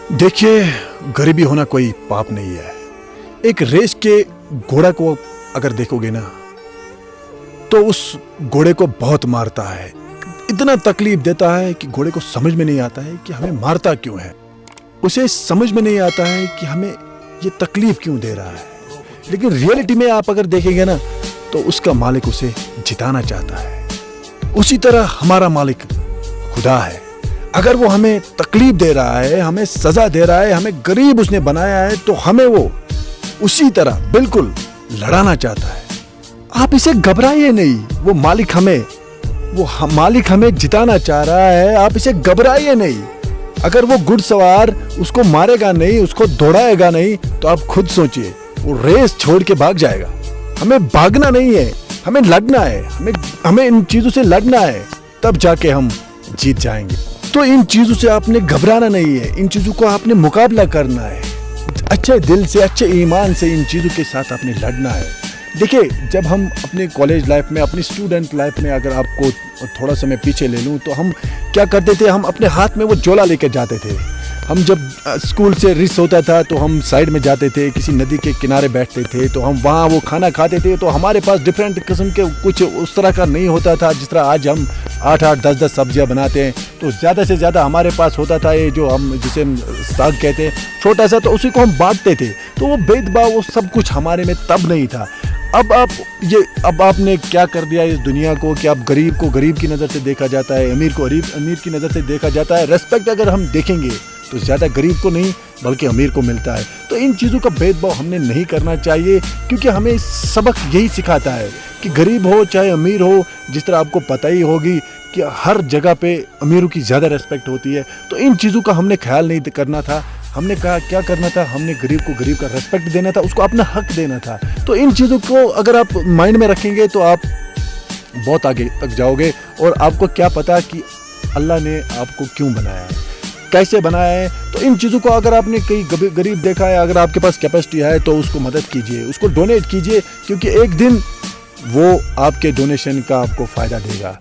देखिए, गरीबी होना कोई पाप नहीं है। एक रेस के घोड़ा को अगर देखोगे ना, तो उस घोड़े को बहुत मारता है, इतना तकलीफ देता है कि घोड़े को समझ में नहीं आता है कि हमें मारता क्यों है। उसे समझ में नहीं आता है कि हमें ये तकलीफ क्यों दे रहा है। लेकिन रियलिटी में आप अगर देखेंगे ना, तो उसका मालिक उसे जिताना चाहता है। उसी तरह हमारा मालिक खुदा है। अगर वो हमें तकलीफ दे रहा है, हमें सजा दे रहा है, हमें गरीब उसने बनाया है, तो हमें वो उसी तरह बिल्कुल लड़ाना चाहता है। आप इसे घबराइए नहीं। वो मालिक हमें जिताना चाह रहा है। आप इसे घबराइए नहीं। अगर वो घुड़सवार उसको मारेगा नहीं, उसको दौड़ाएगा नहीं, तो आप खुद सोचिए, वो रेस छोड़ के भाग जाएगा। हमें भागना नहीं है, हमें लड़ना है। हमें इन चीजों से लड़ना है, तब जाके हम जीत जाएंगे। तो इन चीजों से आपने घबराना नहीं है, इन चीजों को आपने मुकाबला करना है। अच्छे दिल से, अच्छे ईमान से इन चीजों के साथ आपने लड़ना है। देखिए, जब हम अपने कॉलेज लाइफ में, अपनी स्टूडेंट लाइफ में अगर आपको थोड़ा समय पीछे ले लूँ, तो हम क्या करते थे, हम अपने हाथ में वो झोला लेकर जाते थे। हम जब स्कूल से रिस होता था तो हम साइड में जाते थे, किसी नदी के किनारे बैठते थे, तो हम वहाँ वो खाना खाते थे। तो हमारे पास डिफरेंट किस्म के कुछ उस तरह का नहीं होता था जिस तरह आज हम 8-8, 10-10 सब्जियाँ बनाते हैं। तो ज़्यादा से ज़्यादा हमारे पास होता था ये जो हम जिसे साग कहते हैं, छोटा सा, तो उसी को हम बांटते थे। तो वो भेदभाव, वो सब कुछ हमारे में तब नहीं था। अब आपने क्या कर दिया इस दुनिया को कि अब गरीब को गरीब की नज़र से देखा जाता है, अमीर को अमीर की नज़र से देखा जाता है। रेस्पेक्ट अगर हम देखेंगे तो ज़्यादा गरीब को नहीं बल्कि अमीर को मिलता है। तो इन चीज़ों का भेदभाव हमने नहीं करना चाहिए, क्योंकि हमें सबक यही सिखाता है कि गरीब हो चाहे अमीर हो, जिस तरह आपको पता ही होगी कि हर जगह पे अमीरों की ज़्यादा रेस्पेक्ट होती है। तो इन चीज़ों का हमने ख्याल नहीं करना था। हमने कहा क्या करना था, हमने गरीब को गरीब का रेस्पेक्ट देना था, उसको अपना हक देना था। तो इन चीज़ों को अगर आप माइंड में रखेंगे तो आप बहुत आगे तक जाओगे। और आपको क्या पता कि अल्लाह ने आपको क्यों बनाया है, कैसे बनाया है। तो इन चीज़ों को अगर आपने कहीं गरीब देखा है, अगर आपके पास कैपेसिटी है, तो उसको मदद कीजिए, उसको डोनेट कीजिए, क्योंकि एक दिन वो आपके डोनेशन का आपको फ़ायदा देगा।